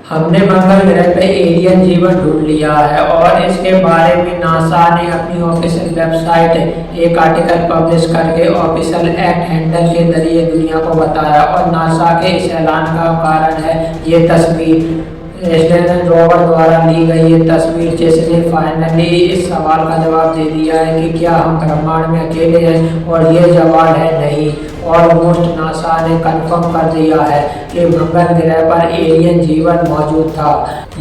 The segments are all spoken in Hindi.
हमने मंगल ग्रह पे एलियन जीवन ढूंढ लिया है और इसके बारे में नासा ने अपनी ऑफिशियल वेबसाइट एक आर्टिकल पब्लिश करके ऑफिशियल एक्ट हैंडल के जरिए दुनिया को बताया। और नासा के इस ऐलान का कारण है ये तस्वीर एस्ट्रोनॉट रोवर द्वारा ली गई ये तस्वीर, जिसने फाइनली इस सवाल का जवाब दे दिया है कि क्या हम ब्रह्मांड में अकेले हैं, और ये जवाब है नहीं। ऑलमोस्ट नासा ने कंफर्म कर दिया है कि मंगल ग्रह पर एलियन जीवन मौजूद था।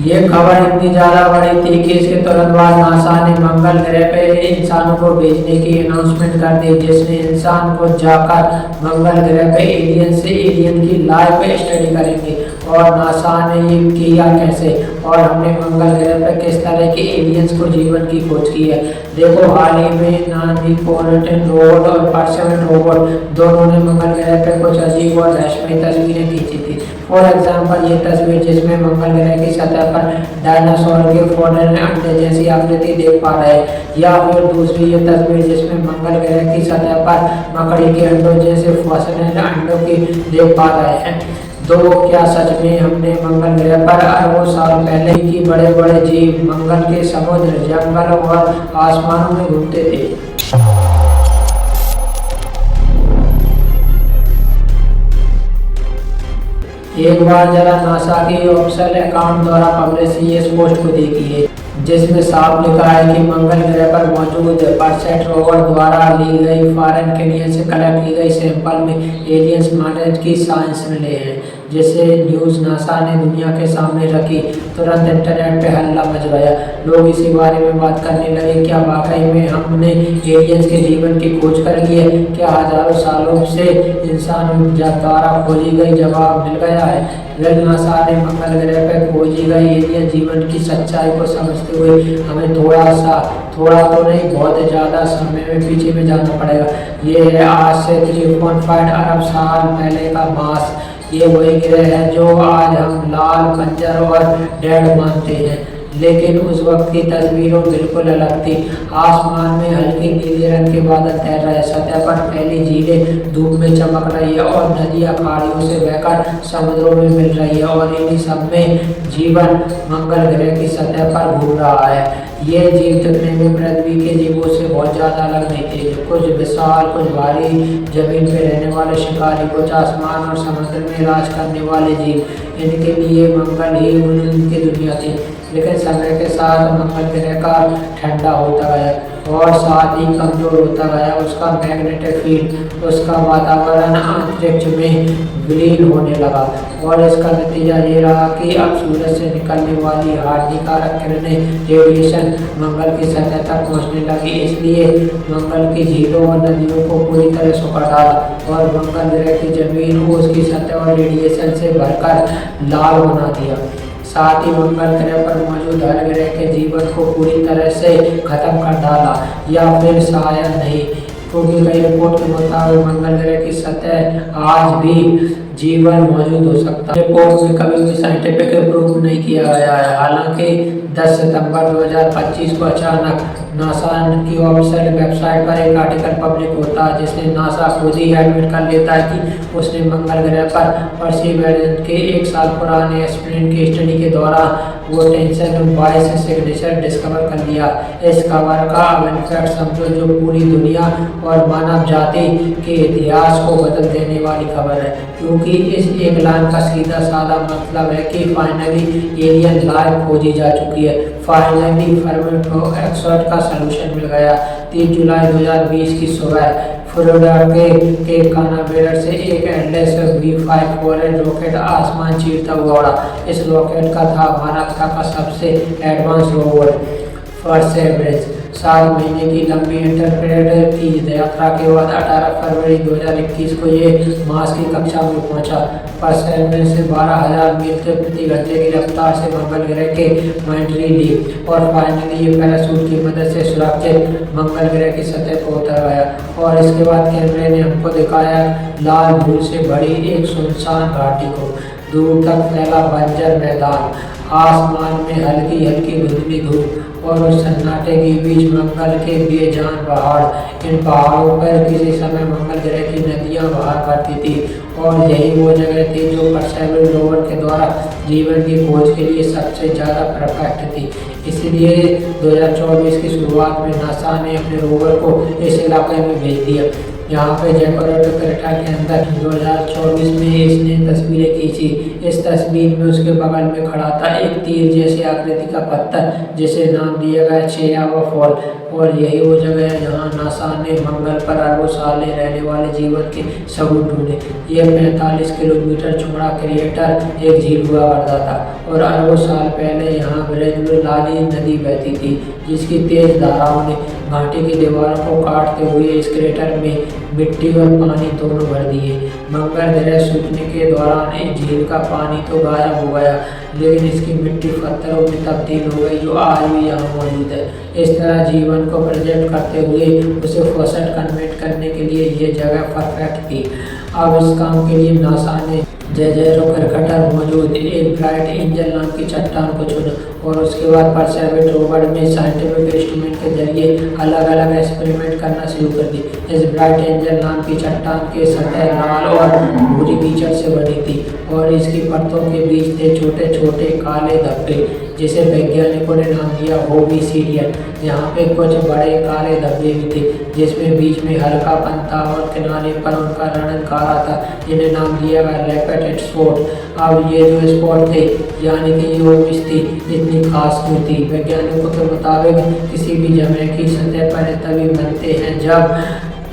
ये खबर इतनी ज़्यादा बड़ी थी कि इसके तुरंत बाद नासा ने मंगल ग्रह पे इंसानों को भेजने की अनाउंसमेंट कर दी, जिसने इंसान को जाकर मंगल ग्रह पे एलियन की लाइव स्टडी करेंगे। और नासा ने ये किया कैसे, और हमने मंगल ग्रह पर किस तरह के एलियंस को जीवन की खोज की है। देखो, हाल ही में नानीपोर्टन रोबोट और परसेवन रोबोट दोनों ने मंगल ग्रह पर कुछ अजीब और रहस्यमयी तस्वीरें खींची थी। फॉर एग्जाम्पल, ये तस्वीर जिसमें मंगल ग्रह की सतह पर डायनासोर के फोडन अंडे जैसी आकृति देख पा रहे हैं, या फिर दूसरी ये तस्वीर जिसमें मंगल ग्रह की सतह पर मकड़ी के अंडों जैसे फॉसिल अंडों की देख पा रहे हैं। तो क्या सच में हमने मंगल ग्रह पर अरबों साल पहले ही बड़े बड़े जीव मंगल के समुद्र, जंगल और आसमानों में घूमते थे? एक बार जरा नासा के ऑफिशियल अकाउंट द्वारा पब्लिश ये पोस्ट को देखिए, जिसमें साफ लिखा है कि मंगल ग्रह पर मौजूद परसेट रोवर द्वारा ली गई फॉरेन केनिया से कलेक्ट की गई सैंपल में एलियंस मॉडल की साइंस मिले हैं। जिसे न्यूज़ नासा ने दुनिया के सामने रखी, तुरंत इंटरनेट पे हल्ला मच गया। लोग इसी बारे में बात करने लगे, क्या वाकई में हमने एलियंस के जीवन की खोज कर ली है? क्या हजारों सालों से इंसान द्वारा खोजी गई जवाब मिल गया है? वेल, नासा ने मंगल ग्रह पर खोजी गई एलियन जीवन की सच्चाई को समझते हुए हमें थोड़ा तो नहीं, बहुत ज़्यादा समय में पीछे में जाना पड़ेगा। ये है आज से 3.5 अरब साल पहले का मास। ये वही ग्रह है जो आज हम लाल, बंजर और डेड मानते हैं, लेकिन उस वक्त की तस्वीरों बिल्कुल अलग थी। आसमान में हल्के नीले रंग के बादल तैर रहे, सतह पर फैली झीलें धूप में चमक रही है और नदियाँ खाड़ियों से बहकर समुद्रों में मिल रही है, और इन्हीं सब में जीवन मंगल ग्रह की सतह पर घूम रहा है। ये जीव दिखने में पृथ्वी के जीवों से बहुत ज़्यादा अलग नहीं थे। कुछ विशाल, कुछ भारी, जमीन पर रहने वाले शिकारी, कुछ आसमान और समुद्र में राज करने वाले जीव। इनके लिए मंगल ही उनकी दुनिया थी। लेकिन समय के साथ मंगल ग्रह का ठंडा होता गया और साथ ही कमजोर होता गया। उसका मैग्नेटिक फील्ड, उसका वातावरण अंतरिक्ष में विलीन होने लगा, और इसका नतीजा ये रहा कि अब सूरज से निकलने वाली हानिकारक किरणें, रेडिएशन मंगल की सतह तक पहुंचने लगी। इसलिए मंगल की झीलों और नदियों को पूरी तरह सुखा डाला और मंगल ग्रह की जमीन को उसकी सतह और रेडिएशन से भरकर लाल बना दिया। साथ ही मंगल ग्रह पर मौजूद हर ग्रह के जीवन को पूरी तरह से खत्म कर डाला, या फिर शायद नहीं, क्योंकि कई रिपोर्ट के मुताबिक मंगल ग्रह की सतह आज भी जीवन मौजूद हो सकता है। रिपोर्ट में कभी भी साइंटिफिक प्रूफ नहीं किया गया है। हालांकि 10 सितंबर 2025 को अचानक नासा की ऑफिशियल वेबसाइट पर एक आर्टिकल पब्लिक होता है, जिसने नासा खुद ही एडमिट कर लेता है कि उसने मंगल ग्रह पर परसिवरेंस के 1 साल पुराने एक्सपेरिमेंट की स्टडी के दौरान वो टेंशन 22 सिग्नेचर डिस्कवर कर लिया। इस खबर का अब इनफैक्ट समझो जो पूरी दुनिया और मानव जाति के इतिहास को बदल देने वाली खबर है, क्योंकि इस एक लाइन का सीधा साधा मतलब है कि फाइनली एलियन लाइफ खोजी जा चुकी है। फाइनली फर्मी एक्सपर्ट का सलूशन मिल गया। 3 जुलाई 2020 की सुबह फ्लोरिडा के कानाबेरल से एक एटलस V5 फोरेन रॉकेट आसमान चीरता हुआ उड़ा। इस रॉकेट का था मानवता का सबसे एडवांस रोबोट परसेवरेंस। 7 महीने की लंबी इंटरप्रेटर की यात्रा के बाद 18 फरवरी 2021 को ये मार्स की कक्षा में पहुंचा। परसेवरेंस से 12,000 मील प्रति घंटे की रफ्तार से मंगल ग्रह के एंट्री ली और फाइनली ये पैराशूट की मदद से सुरक्षित मंगल ग्रह की सतह पर उतर गया। और इसके बाद कैमरे ने हमको दिखाया लाल धूल से भरी एक सुनसान घाटी को, दूर तक फैला बंजर मैदान, आसमान में हल्की हल्की धुंधली धूप, और उस सन्नाटे के बीच मंगल के बेजान पहाड़। इन पहाड़ों पर किसी समय मंगल ग्रह की नदियां बहा करती थी और यही वो जगह थी जो परसेवरेंस रोवर के द्वारा जीवन की खोज के लिए सबसे ज़्यादा परफेक्ट थी। इसलिए 2024 की शुरुआत में नासा ने अपने रोवर को इस इलाके में भेज दिया। यहाँ पे जयपुर क्रेटा के अंदर 2024 में इसने तस्वीरें खींची। इस तस्वीर में उसके बगल में खड़ा था एक तीर जैसी आकृति का पत्थर जिसे नाम दिया गया छेयावा फॉल। और यही वो जगह है जहाँ नासा ने मंगल पर अरबों साल रहने वाले जीवन के सबूत ढूंढे। ये 45 किलोमीटर चौड़ा क्रेटर एक झील हुआ करता था और अरबों साल पहले यहाँ ब्रजलानी नदी बहती थी, जिसकी तेज धाराओं ने घाटी की दीवारों को काटते हुए इस क्रेटर में मिट्टी और पानी दोनों भर दिए। मंगल ग्रह सूखने के दौरान इस झील का पानी तो गायब हो गया, लेकिन इसकी मिट्टी पत्थरों में तब्दील हो गई जो आज भी यहाँ मौजूद है। इस तरह जीवन को प्रोजेक्ट करते हुए उसे फॉसिल कन्वर्ट करने के लिए ये जगह परफेक्ट थी। अब इस काम के लिए नासा ने क्रेटर मौजूद एक ब्राइट एंजल नाम की चट्टान को चुना और उसके बाद परसेवरेंस रोवर में साइंटिफिक इंस्ट्रूमेंट के जरिए अलग अलग एक्सपेरिमेंट करना शुरू कर दी। इस ब्राइट एंजल नाम की चट्टान के सतह लाल और भूरी कीचड़ से बनी थी और इसकी परतों के बीच थे छोटे छोटे काले धब्बे जिसे वैज्ञानिकों ने नाम दिया ओबसिडियन। यहाँ पे कुछ बड़े काले धब्बे भी थे जिसमें बीच में हल्कापन था और किनारे पर उनका वर्णन काला था, जिन्हें नाम दिया गया रैपिड स्पॉट। अब ये जो स्पॉट थे यानी कि ये ओबिस थी इतनी खास क्यों थी? वैज्ञानिकों के मुताबिक किसी भी जगह की सतह पर तभी बनते हैं जब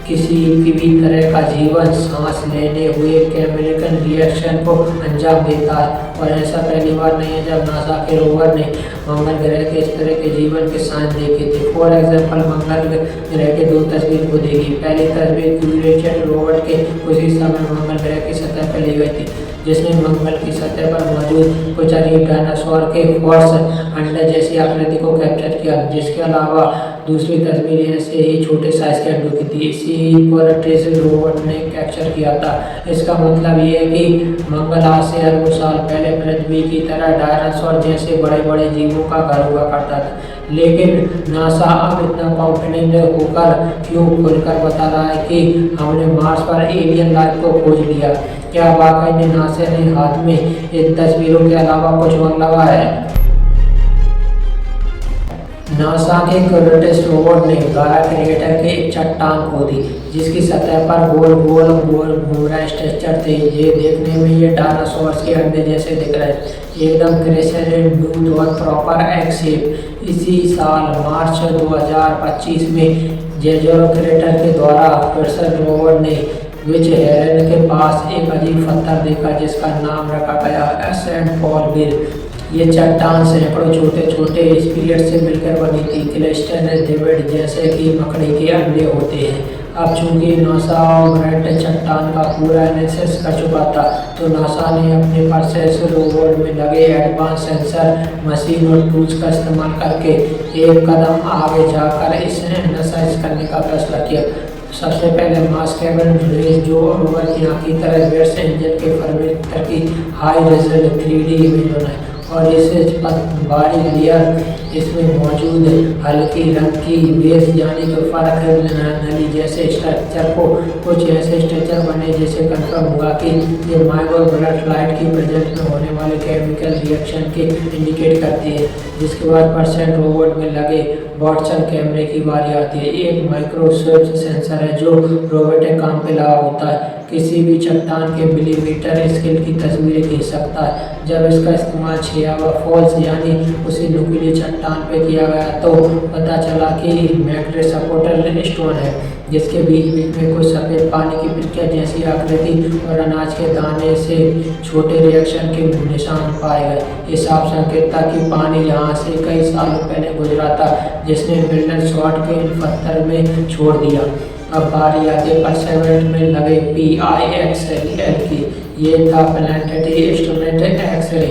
किसी भी तरह का जीवन सांस लेने हुए केमिकल रिएक्शन को अंजाम देता है। और ऐसा पहली बार नहीं है जब नासा के रोवर ने मंगल ग्रह के इस तरह के जीवन के साइन देखे थे। फॉर एग्जाम्पल मंगल ग्रह के 2 तस्वीर को देखी। पहली तस्वीर क्यूरियोसिटी रोवर के उसी समय मंगल ग्रह की सतह पर ली गई थी, जिसने मंगल की सतह पर मौजूद कुछ अजीब डायनासोर के फॉर्स अंडे जैसी आकृति को कैप्चर किया। जिसके अलावा दूसरी तस्वीर ऐसे ही छोटे साइज के अंडों की थी। इसी पर ट्रेसिस रोवर ने कैप्चर किया था। इसका मतलब ये है कि मंगल आज से अरबों साल पहले पृथ्वी की तरह डायनासोर जैसे बड़े बड़े जीवों का घर हुआ करता था। लेकिन नासा अब इतना कॉन्फिडेंट होकर क्यों खुलकर बता रहा है कि हमने मार्स पर एलियन लाइफ को खोज लिया? क्या वाकई में नासा ने हाथ में इन तस्वीरों के अलावा कुछ और लगा है? नासा के क्यूरियोसिटी रोवर ने गारा क्रेटर के एक चट्टान खोदी जिसकी सतह पर गोल गोल घूम रहे स्ट्रक्चर थे। ये देखने में ये डायनासोर्स के अंडे जैसे दिख रहे थे, एकदम क्रेसेंट ब्लू और प्रॉपर एक्स शेप। इसी साल मार्च 2025 में जेजोरो क्रेटर के द्वारा परसेवरेंस रोवर ने विच हेरन के पास एक अजीब पत्थर देखा जिसका नाम रखा गया सेंट पॉल बिल। ये चट्टान सैकड़ों छोटे छोटे स्पिरिट से मिलकर बनी थी, क्लस्टर डिविड जैसे कि मकड़ी के अंडे होते हैं। अब चूंकि नासा और ग्रेट चट्टान का पूरा एनालिसिस कर चुका था, तो नासा ने अपने परसेवरेंस रोवर में लगे एडवांस सेंसर मशीन और टूल्स का इस्तेमाल करके एक कदम आगे जाकर इसे एनालाइज करने का फैसला किया। सबसे पहले मास कैबिन रेज जो रोवर की आँख की तरह वेट्स इंजन के फॉर्मेट की हाई रिजल्ट 3D इमेज बनाए और इसे बारीक लेयर इसमें मौजूद हल्की रंग की बेस यानी कि फर्क नली जैसे स्ट्रक्चर को कुछ ऐसे स्ट्रक्चर बने जिससे कंफर्म हुआ कि ये माइक्रो ब्लड लाइट की प्रेजेंस में होने वाले केमिकल रिएक्शन के इंडिकेट करते हैं। जिसके बाद परसेंट रोबोट में लगे वाटसन कैमरे की बारी आती है। एक माइक्रोस्कोप सेंसर है जो रोबोटिक काम पे लगा होता है, किसी भी चट्टान के मिलीमीटर स्केल की तस्वीरें खींच सकता है। जब इसका इस्तेमाल छेयावा फॉल्स यानी उसी नुकीली चट्टान पे किया गया तो पता चला कि मैग्नेट सपोर्टर स्टोन है जिसके बीच बीच में कुछ सफ़ेद पानी की पिटिया जैसी आकृति और अनाज के दाने से छोटे रिएक्शन के निशान पाए गए। ये साफ संकेत था कि पानी यहाँ से कई सालों पहले गुजरा था जिसने मिल्टन शॉट के इन पत्थर में छोड़ दिया। अब बारी आती है परसेवरेंस में लगे PIXL की। ये था प्लानिटरी इंस्ट्रूमेंट एक्सरे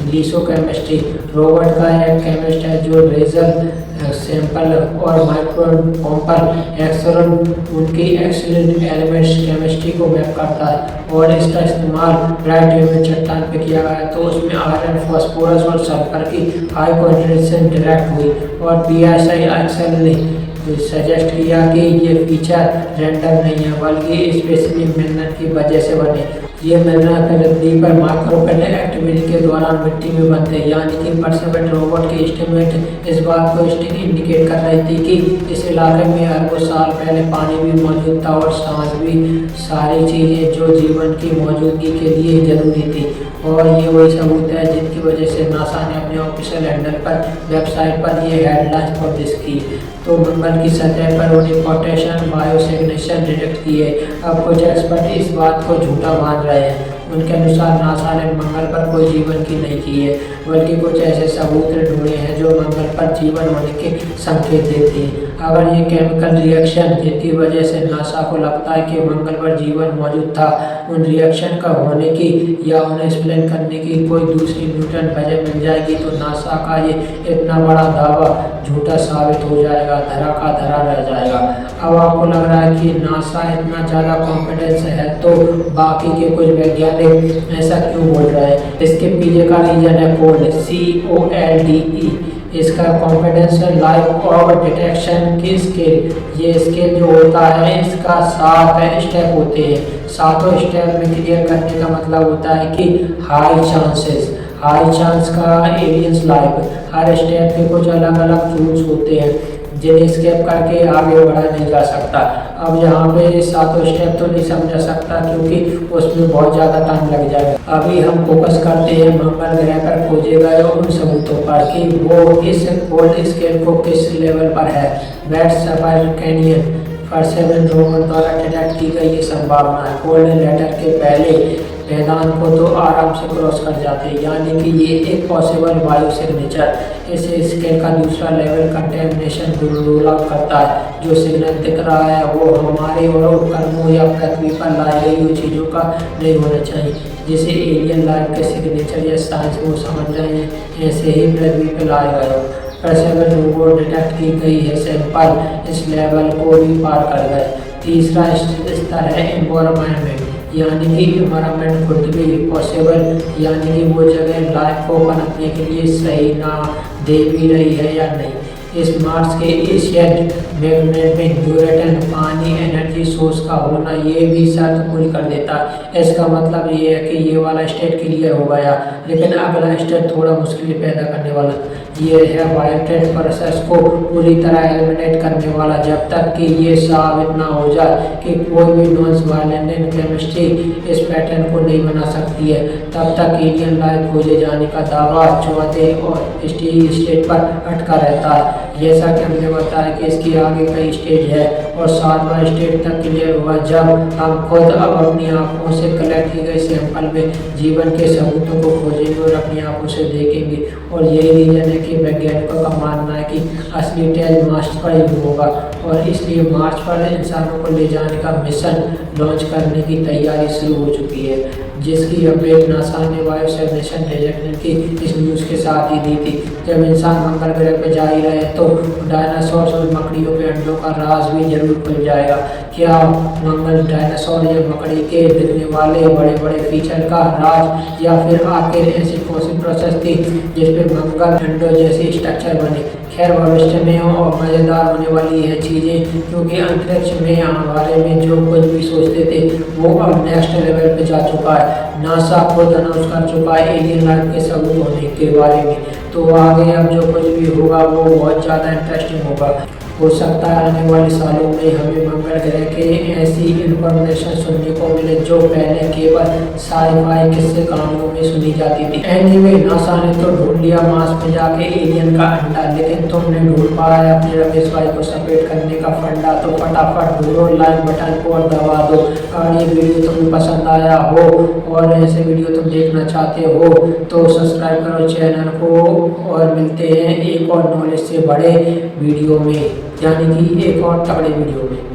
लिथोकेमिस्ट्री। रोबोट का एक केमिस्ट है जो लेजर सैंपल और माइक्रोपॉम्पल एक्सरन उनकी एक्सीलेंट एलिमेंट्स केमिस्ट्री को मैप करता है और इसका इस्तेमाल ब्राइट ह्यूमन चट्टान पे किया गया तो उसमें आयरन, फास्फोरस और सल्फर की हाई कॉन्सेंट्रेशन डिटेक्ट हुई और PIXL ने सजेस्ट किया कि ये फीचर रेंडम नहीं है बल्कि स्पेशली मिनरल की वजह से बने। ये मिनरल पृथ्वी पर माइक्रोपेनल एक्टिविटी के दौरान मिट्टी में बनते हैं, यानी कि परसेवेंट रोबोट की एस्टिमेट इस बात को इंडिकेट कर रही थी कि इस इलाके में अरबों साल पहले पानी भी मौजूद था और सांस भी, सारी चीज़ें जो जीवन की मौजूदगी के लिए जरूरी थी। और ये वही सबूत है जिनकी वजह से नासा ने अपने ऑफिशियल हैंडल पर वेबसाइट पर ये हेडलाइंस पब्लिश की। तो मंगल की सतह पर उन्हें पोटेशियम बायोसिग्नेचर डिटेक्ट किए। अब कुछ एक्सपर्ट इस बात को झूठा मान रहे हैं। उनके अनुसार नासा ने मंगल पर कोई जीवन की नहीं की है, बल्कि कुछ ऐसे सबूत ढूंढे हैं जो मंगल पर जीवन होने के संकेत देते हैं। अगर ये केमिकल रिएक्शन जिनकी वजह से नासा को लगता है कि मंगल पर जीवन मौजूद था, उन रिएक्शन का होने की या उन्हें एक्सप्लेन करने की कोई दूसरी न्यूटन वजह मिल जाएगी, तो नासा का ये इतना बड़ा दावा झूठा साबित हो जाएगा, धरा का धरा रह जाएगा। अब आपको लग रहा है कि नासा इतना ज़्यादा कॉन्फिडेंस है तो बाकी के कुछ वैज्ञानिक ऐसा क्यों बोल रहे हैं? इसके पीछे का रीजन है कोल्ड, COLDE। इसका कॉन्फिडेंस लाइफ ऑफ डिटेक्शन की स्केल। ये स्केल जो होता है इसका 7 स्टेप होते हैं। 7 स्टेप में क्लियर करने का मतलब होता है कि हाई चांस का एलियंस लाइफ। हर स्टेप के कुछ अलग अलग रूल्स होते हैं जिन्हें स्केप करके आगे बढ़ाया नहीं जा सकता। अब यहाँ पे 7 स्टेप तो नहीं समझा सकता क्योंकि उसमें बहुत ज़्यादा टाइम लग जाएगा। अभी हम फोकस करते हैं मंगल ग्रह पर खोजे गए उन सबूतों पर कि वो इस कोल्ड स्केल को किस लेवल पर है। वेट सफायर कैनियन परसेवेंट रोवर द्वारा डिटेक्ट की गई ये संभावना है। कोल्ड लेटर के पहले मैदान को तो आराम से क्रॉस कर जाते हैं, यानी कि ये एक पॉसिबल बायो सिग्नेचर। इस स्केल का दूसरा लेवल कंटेमिनेशन रूल आउट करता है। जो सिग्नल दिख रहा है वो हमारे और उपकरणों या पृथ्वी पर लाई गई हुई चीज़ों का नहीं होना चाहिए। जिसे एलियन लाइफ के सिग्नेचर या साइंस वो समझ रहे हैं, ऐसे ही पृथ्वी पर लाए गए हो। परसेवेंट रोबोट डिटेक्ट की गई है सैंपल इस लेवल को भी पार कर गए। तीसरा स्तर है एनवायरनमेंट, यानी कि इन्वायरमेंट खुद भी पॉसिबल, यानी कि वो जगह लाइफ को पनपने के लिए सही ना दे भी रही है या नहीं। इस मार्स के एशियन मैग्नेट में ड्यूरेटन पानी एनर्जी सोर्स का होना ये भी शर्त पूरी कर देता है। इसका मतलब ये है कि ये वाला स्टेट क्लियर हो गया, लेकिन अगला स्टेट थोड़ा मुश्किल पैदा करने वाला। ये है बायोटेक प्रोसेस को पूरी तरह एलिमिनेट करने वाला। जब तक कि ये साबित ना हो जाए कि कोई भी नॉन वायलेंट केमिस्ट्री इस पैटर्न को नहीं बना सकती है, तब तक एलियन लाइफ खोजे जाने का दावा चौथे और स्टेज पर अटका रहता है। जैसा कि हमने बताया कि इसकी आगे कई स्टेज है और 7वां स्टेज तक क्लियर हुआ जब हम खुद अब अपनी आंखों से कलेक्ट की गई सैंपल में जीवन के सबूतों को खोजेंगे और अपनी आंखों से देखेंगे। और यही रीजन है कि वैज्ञानिकों का मानना है कि असली टेस्ट मार्स पर ही होगा और इसलिए मार्स पर इंसानों को ले जाने का मिशन लॉन्च करने की तैयारी शुरू हो चुकी है, जिसकी अपडेट नासा ने बायोसिग्नेचर डिटेक्शन की इस न्यूज़ के साथ ही दी थी। जब इंसान मंगल ग्रह पर जा ही रहे तो डायनासोर और मकड़ियों के अंडों का राज भी जरूर खुल जाएगा। क्या मंगल डायनासोर या मकड़ी के दिखने वाले बड़े बड़े फीचर का राज, या फिर आखिर ऐसी कौन सी प्रोसेस थी जिसपे मंगल अंडों जैसी स्ट्रक्चर बने? खैर, भविष्य में और मज़ेदार होने वाली है चीज़ें, क्योंकि अंतरिक्ष में हमारे में जो कुछ भी सोचते थे वो अब नेक्स्ट लेवल पे जा चुका है। नासा खुद अनाउंस कर चुका है एलियन लाइफ के सबूत होने के बारे में। तो आगे अब जो कुछ भी होगा वो बहुत ज़्यादा इंटरेस्टिंग होगा। हो सकता है आने वाले सालों में हमें मंगल ग्रह के ऐसी इंफॉर्मेशन सुनने को मिले जो पहले केवल साई-फाई किस्से कहानियों में सुनी जाती थी। एनीवे, नासा ने तो ढूंढ लिया मार्स में जाके एलियन का अंडा, लेकिन तुमने ढूंढ पाया अपने रमेश भाई को सपोर्ट करने का फंडा? तो फटाफट ढूंढो लाइक बटन को और दबा दो। अगर ये वीडियो तुम्हें पसंद आया हो और ऐसे वीडियो तुम देखना चाहते हो तो सब्सक्राइब करो चैनल को और मिलते हैं एक और नॉलेज से बड़े वीडियो में, यानी कि एक और तगड़े वीडियो में।